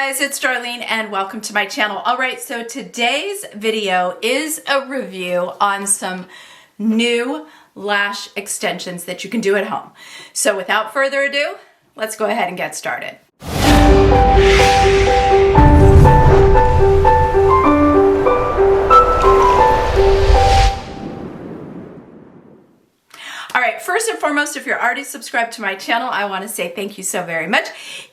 guys, it's Darlene and welcome to my channel. Alright, so today's video is a review on some new lash extensions that you can do at home. So without further ado, let's go ahead and get started. Alright, first and foremost, if you're already subscribed to my channel, I want to say thank you so very much.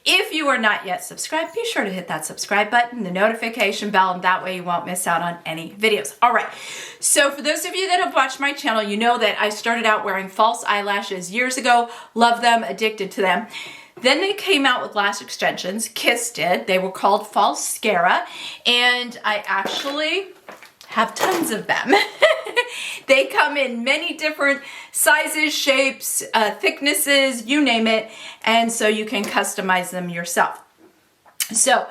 If you are not yet subscribed, be sure to hit that subscribe button, the notification bell, and that way you won't miss out on any videos. Alright, so for those of you that have watched my channel, you know that I started out wearing false eyelashes years ago, love them, addicted to them. Then they came out with lash extensions, Kiss did. They were called false mascara, and I actually have tons of them. They come in many different sizes, shapes, thicknesses, you name it, and so you can customize them yourself. So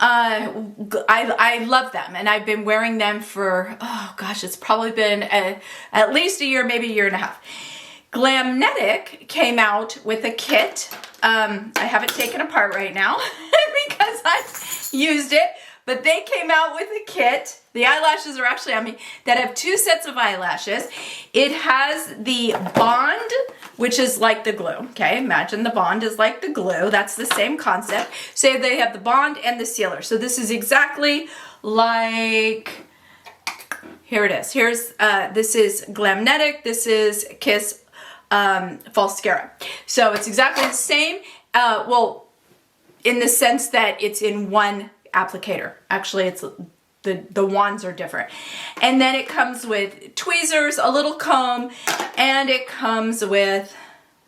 I love them, and I've been wearing them for, oh gosh, it's probably been at least a year, maybe a year and a half. Glamnetic came out with a kit. I have it taken apart right now because I've used it. But they came out with a kit. The eyelashes are actually on me that have two sets of eyelashes. It has the bond, which is like the glue. Okay, imagine the bond is like the glue. That's the same concept. So they have the bond and the sealer. So this is exactly like, here it is. Here's, this is Glamnetic. This is Kiss False Mascara. So it's exactly the same. Well, in the sense that it's in one applicator. Actually, it's the wands are different. And then it comes with tweezers, a little comb, and it comes with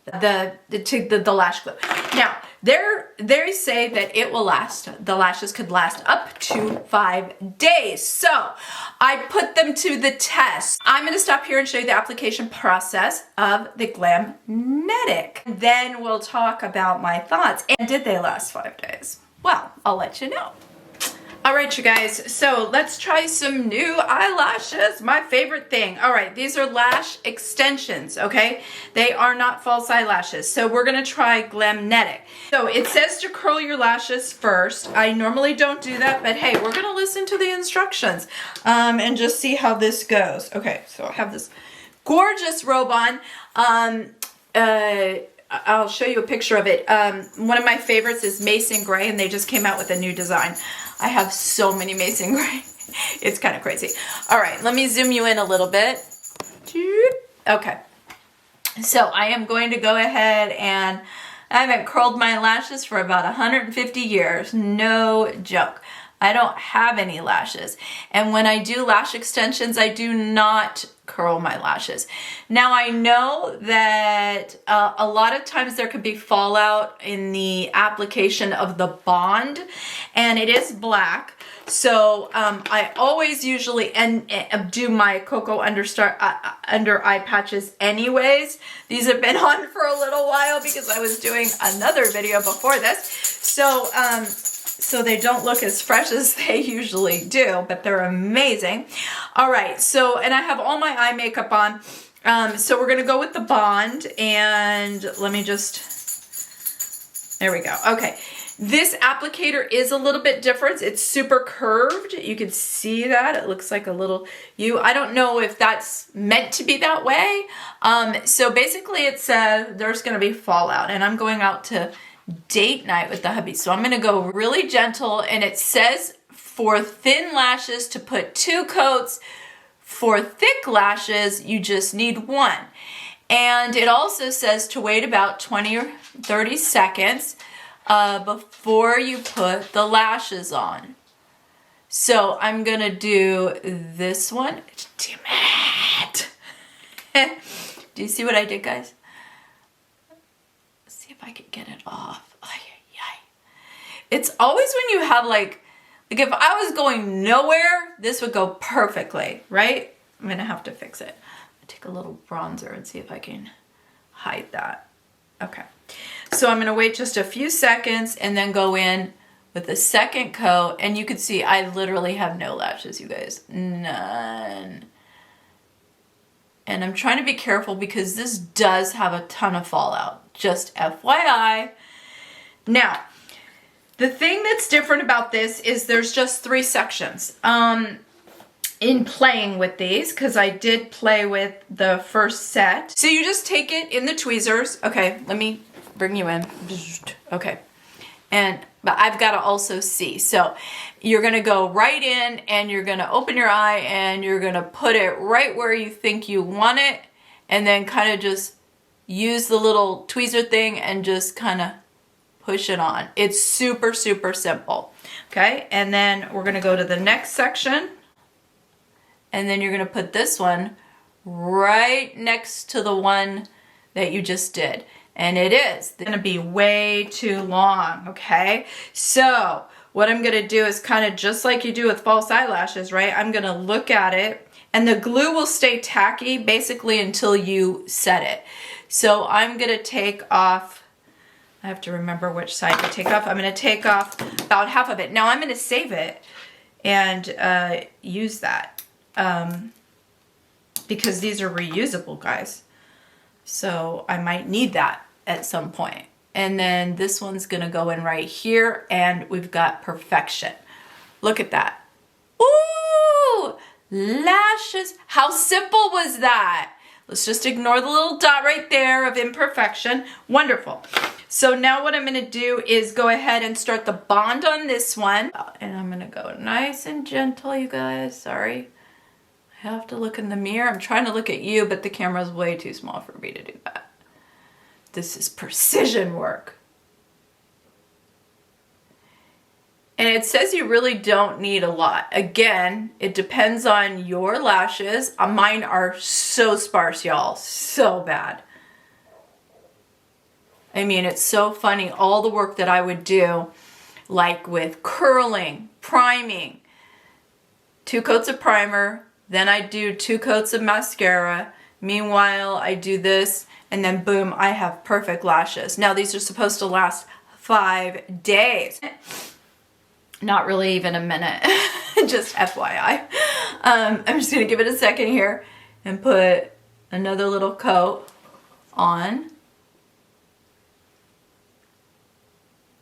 the lash glue. Now, they say that it will last, the lashes could last up to 5 days. So I put them to the test. I'm going to stop here and show you the application process of the Glamnetic. Then we'll talk about my thoughts. And did they last 5 days? Well, I'll let you know. Alright, you guys, so let's try some new eyelashes, my favorite thing. Alright, these are lash extensions, okay? They are not false eyelashes. So we're going to try Glamnetic. So it says to curl your lashes first. I normally don't do that, but hey, we're going to listen to the instructions and just see how this goes. Okay, so I have this gorgeous robe on. I'll show you a picture of it. One of my favorites is Mason Gray, and they just came out with a new design. I have so many Mason Gray. It's kind of crazy. All right, let me zoom you in a little bit. Okay. So I am going to go ahead and I haven't curled my lashes for about 150 years. No joke. I don't have any lashes. And when I do lash extensions, I do not curl my lashes. Now I know that a lot of times there could be fallout in the application of the bond, and it is black. So I always usually do my cocoa under eye patches anyways. These have been on for a little while because I was doing another video before this. So they don't look as fresh as they usually do, but they're amazing. All right, so, and I have all my eye makeup on. So we're gonna go with the bond, and let me just, there we go. Okay, this applicator is a little bit different. It's super curved. You can see that. It looks like a little U. I don't know if that's meant to be that way. So basically it's, there's gonna be fallout, and I'm going out to date night with the hubby. So I'm going to go really gentle, and it says for thin lashes to put 2 coats. For thick lashes, you just need 1. And it also says to wait about 20 or 30 seconds before you put the lashes on. So I'm going to do this one. Damn it. Do you see what I did, guys? I could get it off. It's always when you have like if I was going nowhere, this would go perfectly, right? I'm gonna have to fix it. I'll take a little bronzer and see if I can hide that. Okay, so I'm gonna wait just a few seconds and then go in with the second coat, and you can see I literally have no lashes, you guys, none. And I'm trying to be careful because this does have a ton of fallout. Just FYI. Now, The thing that's different about this is there's just 3 sections. In playing with these, because I did play with the first set. So you just take it in the tweezers. Okay, let me bring you in. Okay. But I've got to also see. So you're going to go right in and you're going to open your eye and you're going to put it right where you think you want it, and then kind of just use the little tweezer thing and just kind of push it on. It's super, super simple. Okay, and then we're going to go to the next section. And then you're going to put this one right next to the one that you just did. And it is going to be way too long, okay? So what I'm going to do is kind of just like you do with false eyelashes, right? I'm going to look at it, and the glue will stay tacky basically until you set it. So I'm going to take off, I have to remember which side to take off. I'm going to take off about half of it. Now I'm going to save it and use that. Because these are reusable, guys. So I might need that at some point. And then this one's gonna go in right here, and we've got perfection. Look at that. Ooh, lashes. How simple was that? Let's just ignore the little dot right there of imperfection. Wonderful. So now what I'm gonna do is go ahead and start the bond on this one. And I'm gonna go nice and gentle, you guys, sorry. I have to look in the mirror. I'm trying to look at you, but the camera's way too small for me to do that. This is precision work. And it says you really don't need a lot. Again, it depends on your lashes. Mine are so sparse, y'all. So bad. I mean, it's so funny. All the work that I would do, like with curling, priming, 2 coats of primer, then I do 2 coats of mascara. Meanwhile, I do this, and then boom, I have perfect lashes. Now, these are supposed to last 5 days. Not really even a minute, just FYI. I'm just gonna give it a second here and put another little coat on.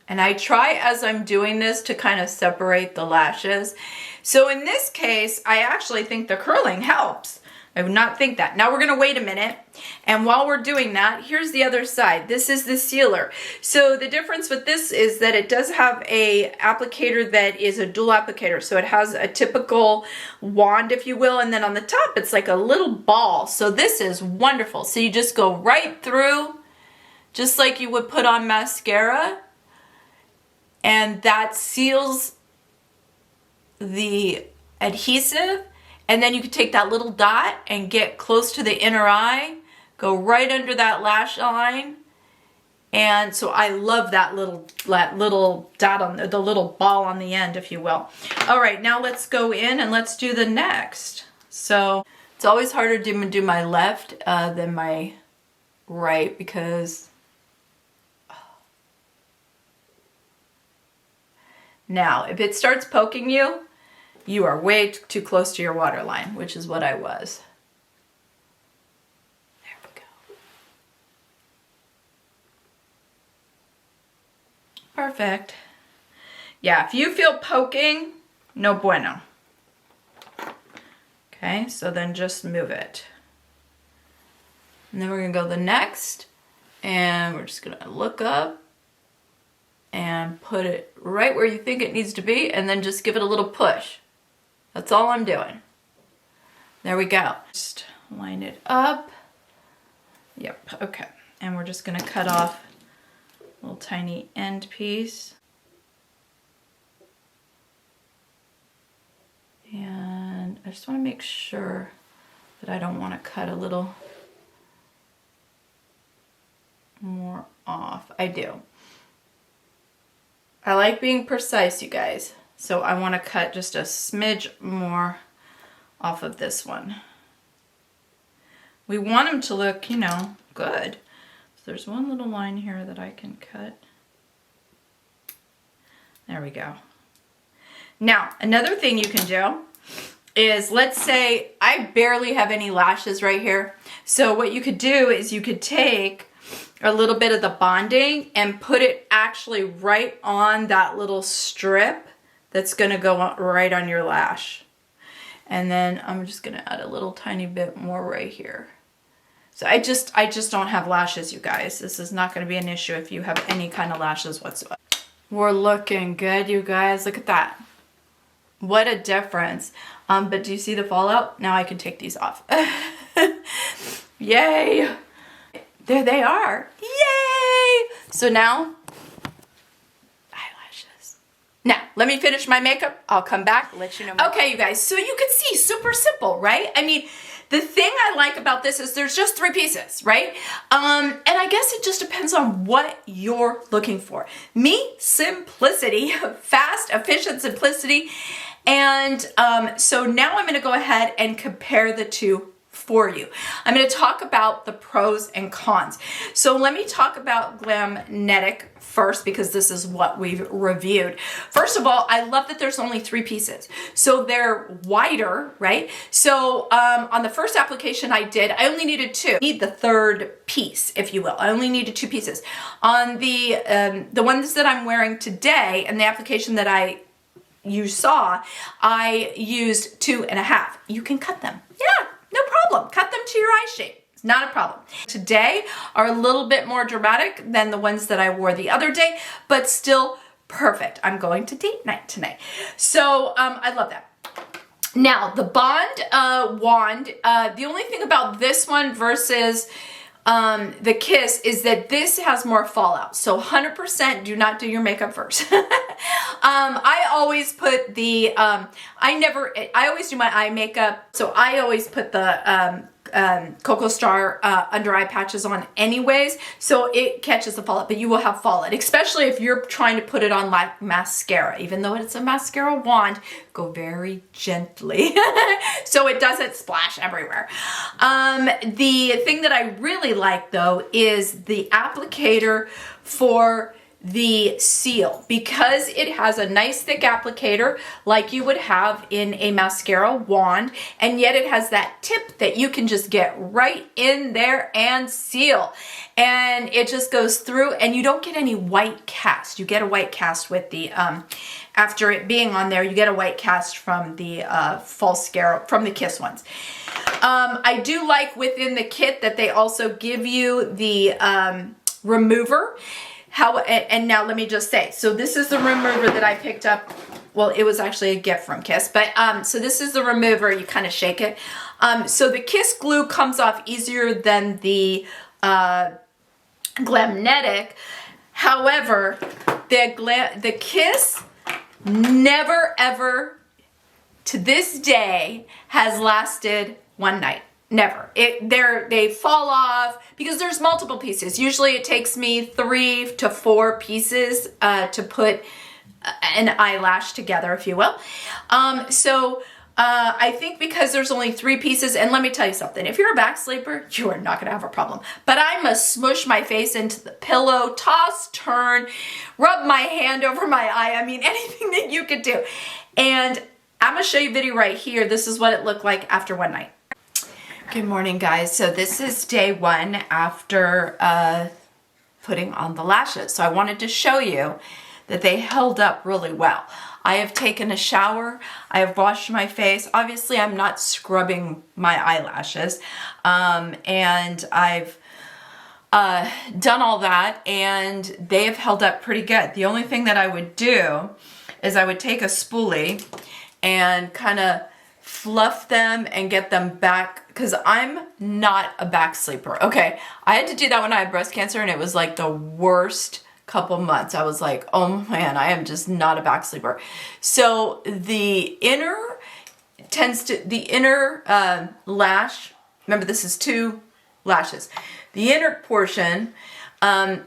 And I try as I'm doing this to kind of separate the lashes. So in this case, I actually think the curling helps. I would not think that. Now we're gonna wait a minute. And while we're doing that, here's the other side. This is the sealer. So the difference with this is that it does have a applicator that is a dual applicator. So it has a typical wand, if you will, and then on the top, it's like a little ball. So this is wonderful. So you just go right through, just like you would put on mascara, and that seals the adhesive. And then you can take that little dot and get close to the inner eye, go right under that lash line. And so I love that little dot on the little ball on the end, if you will. All right, now let's go in and let's do the next. So it's always harder to do my left than my right because now if it starts poking you, you are way too close to your waterline, which is what I was. There we go. Perfect. Yeah, if you feel poking, no bueno. Okay, so then just move it. And then we're gonna go the next, and we're just gonna look up and put it right where you think it needs to be, and then just give it a little push. That's all I'm doing. There we go. Just line it up. Yep, okay. And we're just gonna cut off a little tiny end piece. And I just wanna make sure that I don't wanna cut a little more off. I do. I like being precise, you guys. So I want to cut just a smidge more off of this one. We want them to look, you know, good. So there's one little line here that I can cut. There we go. Now, another thing you can do is, let's say I barely have any lashes right here. So what you could do is you could take a little bit of the bonding and put it actually right on that little strip that's gonna go right on your lash. And then I'm just gonna add a little tiny bit more right here. So I just don't have lashes, you guys. This is not gonna be an issue if you have any kind of lashes whatsoever. We're looking good, you guys. Look at that. What a difference. But do you see the fallout? Now I can take these off. Yay. There they are. Yay! So now, eyelashes. Now, let me finish my makeup. I'll come back, let you know. Okay, you guys, so you can see, super simple, right? I mean, the thing I like about this is there's just 3 pieces, right? And I guess it just depends on what you're looking for. Me, simplicity, fast, efficient simplicity. And so now I'm gonna go ahead and compare the two for you. I'm going to talk about the pros and cons. So let me talk about Glamnetic first because this is what we've reviewed. First of all, I love that there's only 3 pieces. So they're wider, right? So on the first application I did, I only needed 2. I need the 3rd piece, if you will. I only needed 2 pieces. On the ones that I'm wearing today and the application that you saw, I used 2.5. You can cut them. Yeah. No problem. Cut them to your eye shape. It's not a problem. Today are a little bit more dramatic than the ones that I wore the other day, but still perfect. I'm going to date night tonight. So I love that. Now, the Bond wand, the only thing about this one versus the Kiss is that this has more fallout. So 100% do not do your makeup first. I always put the, I always do my eye makeup. So I always put the Cocoa Star under eye patches on anyways. So it catches the fallout, but you will have fallout, especially if you're trying to put it on like mascara. Even though it's a mascara wand, go very gently so it doesn't splash everywhere. The thing that I really like though is the applicator for the seal, because it has a nice thick applicator like you would have in a mascara wand, and yet it has that tip that you can just get right in there and seal, and it just goes through and you don't get any white cast. You get a white cast with the after it being on there, you get a white cast from the from the Kiss ones. I do like within the kit that they also give you the remover. And now let me just say, so this is the remover that I picked up. Well, it was actually a gift from Kiss, but so this is the remover. You kind of shake it. So the Kiss glue comes off easier than the Glamnetic. However, the Kiss never ever to this day has lasted one night. Never. They fall off because there's multiple pieces. Usually it takes me 3 to 4 pieces to put an eyelash together, if you will. I think because there's only 3 pieces, and let me tell you something, if you're a back sleeper, you are not gonna have a problem. But I must smush my face into the pillow, toss, turn, rub my hand over my eye. I mean, anything that you could do. And I'm gonna show you a video right here. This is what it looked like after one night. Good morning, guys. So this is day 1 after putting on the lashes. So I wanted to show you that they held up really well. I have taken a shower. I have washed my face. Obviously, I'm not scrubbing my eyelashes. And I've done all that, and they have held up pretty good. The only thing that I would do is I would take a spoolie and kind of fluff them and get them back, because I'm not a back sleeper. Okay, I had to do that when I had breast cancer, and it was like the worst couple months. I was like, oh man, I am just not a back sleeper. So the inner lash, remember this is 2 lashes. The inner portion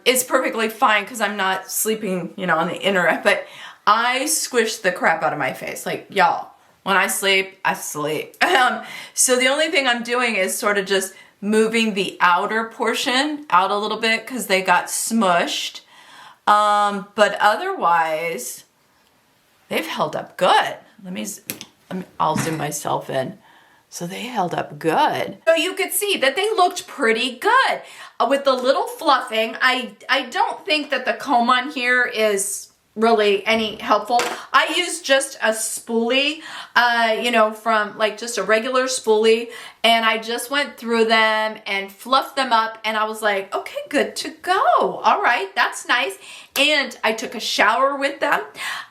is perfectly fine because I'm not sleeping, you know, on the inner, but I squish the crap out of my face. Like, y'all, when I sleep, I sleep. So the only thing I'm doing is sort of just moving the outer portion out a little bit because they got smushed. But otherwise, they've held up good. I'll zoom myself in So they held up good. So you could see that they looked pretty good. With the little fluffing, I don't think that the comb on here is really any helpful. I used just a spoolie, you know, from like just a regular spoolie, and I just went through them and fluffed them up, and I was like, okay, good to go. All right, that's nice. And I took a shower with them.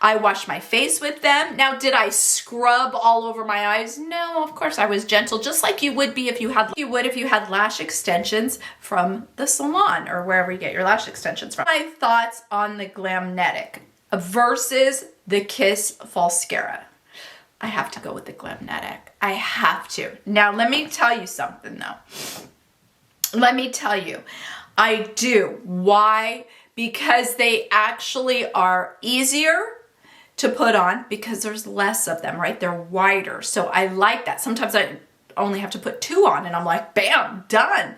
I washed my face with them. Now, did I scrub all over my eyes? No, of course I was gentle, just like you would be if you had lash extensions from the salon or wherever you get your lash extensions from. My thoughts on the Glamnetic versus the Kiss Falscara. I have to go with the Glamnetic. I have to. Now, let me tell you something though. Let me tell you, I do. Why? Because they actually are easier to put on because there's less of them, right? They're wider. So I like that. Sometimes I only have to put 2 on and I'm like, bam, done.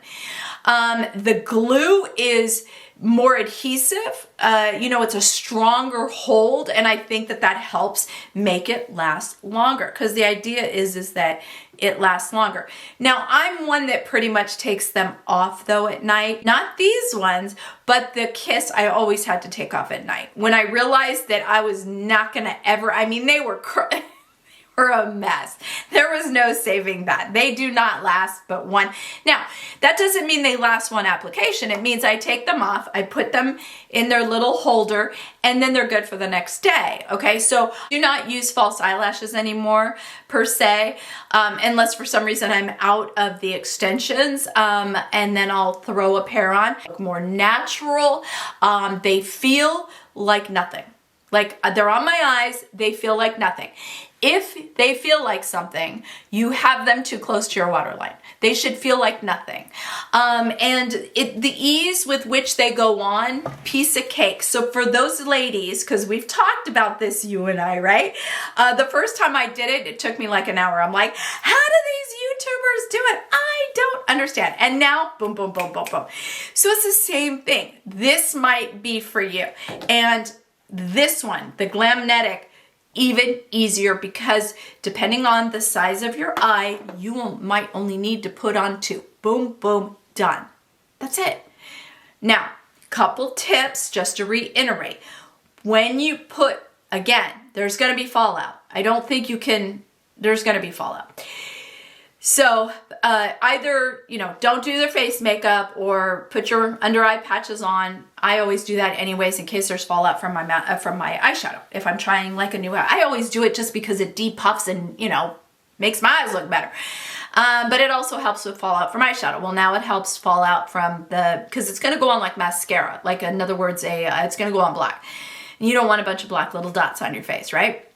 The glue is more adhesive. You know, it's a stronger hold, and I think that that helps make it last longer, because the idea is that it lasts longer. Now, I'm one that pretty much takes them off though at night. Not these ones, but the Kiss I always had to take off at night. When I realized that I was not gonna ever, I mean, they were a mess. There was no saving that. They do not last but one. Now, that doesn't mean they last one application. It means I take them off, I put them in their little holder, and then they're good for the next day, okay? So do not use false eyelashes anymore, per se, unless for some reason I'm out of the extensions, and then I'll throw a pair on. More natural. They feel like nothing. Like, they're on my eyes, they feel like nothing. If they feel like something, you have them too close to your waterline. They should feel like nothing. And the ease with which they go on, piece of cake. So for those ladies, because we've talked about this, you and I, right? The first time I did it, it took me like an hour. I'm like, how do these YouTubers do it? I don't understand. And now, boom, boom, boom, boom, boom. So it's the same thing. This might be for you. And this one, the Glamnetic, even easier, because depending on the size of your eye, you might only need to put on 2. Boom, boom, done. That's it. Now, couple tips just to reiterate. When you put, again, there's going to be fallout. I don't think you can, there's going to be fallout. So either, you know, don't do their face makeup or put your under eye patches on. I always do that anyways in case there's fallout from my eyeshadow. If I'm trying like a new eye, I always do it just because it depuffs and, you know, makes my eyes look better. But it also helps with fallout from eyeshadow. Well, now it helps fallout from because it's going to go on like mascara. Like, in other words, it's going to go on black. And you don't want a bunch of black little dots on your face, right?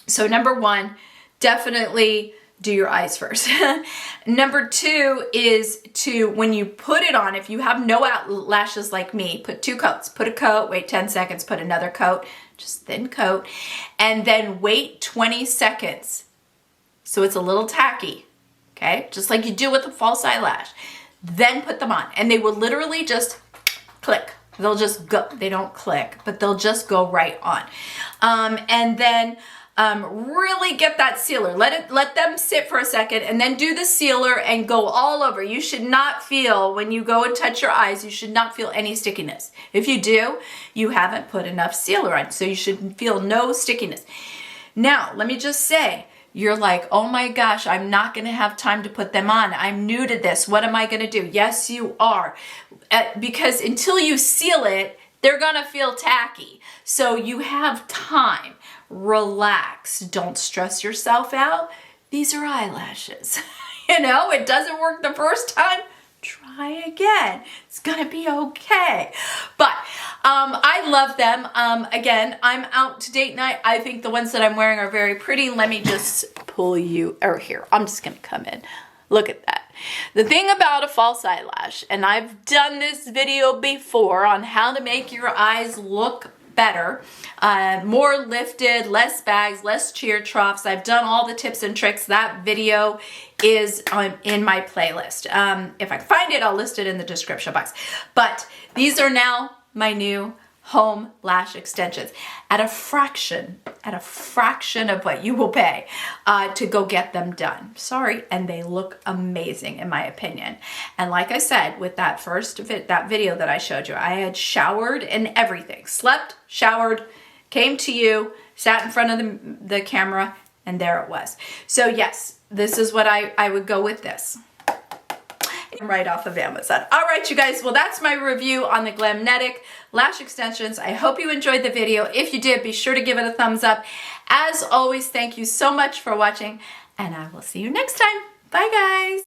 So number 1, definitely do your eyes first. Number 2 is when you put it on, if you have no lashes like me, put 2 coats. Put a coat, wait 10 seconds, put another coat, just thin coat, and then wait 20 seconds. So it's a little tacky, okay? Just like you do with a false eyelash. Then put them on, and they will literally just click. They'll just go, they don't click, but they'll just go right on. And then really get that sealer. Let them sit for a second, and then do the sealer and go all over. You should not feel, when you go and touch your eyes, you should not feel any stickiness. If you do, you haven't put enough sealer on, so you should feel no stickiness. Now, let me just say, you're like, oh my gosh, I'm not going to have time to put them on. I'm new to this. What am I going to do? Yes, you are. Because until you seal it, they're going to feel tacky. So you have time. Relax. Don't stress yourself out. These are eyelashes. You know, it doesn't work the first time. Try again. It's gonna be okay. But I love them. Again, I'm out to date night. I think the ones that I'm wearing are very pretty. Let me just pull you, or here, I'm just gonna come in. Look at that. The thing about a false eyelash, and I've done this video before on how to make your eyes look better, more lifted, less bags, less tear troughs. I've done all the tips and tricks. That video is in my playlist. If I find it, I'll list it in the description box. But these are now my new home lash extensions at a fraction of what you will pay to go get them done. Sorry, and they look amazing in my opinion. And like I said, with that that video that I showed you, I had showered and everything, slept, showered, came to you, sat in front of the camera, and there it was. So yes, this is what I would go with this. Right off of Amazon. All right, you guys, well, that's my review on the Glamnetic lash extensions. I hope you enjoyed the video. If you did, be sure to give it a thumbs up. As always, thank you so much for watching, and I will see you next time. Bye, guys.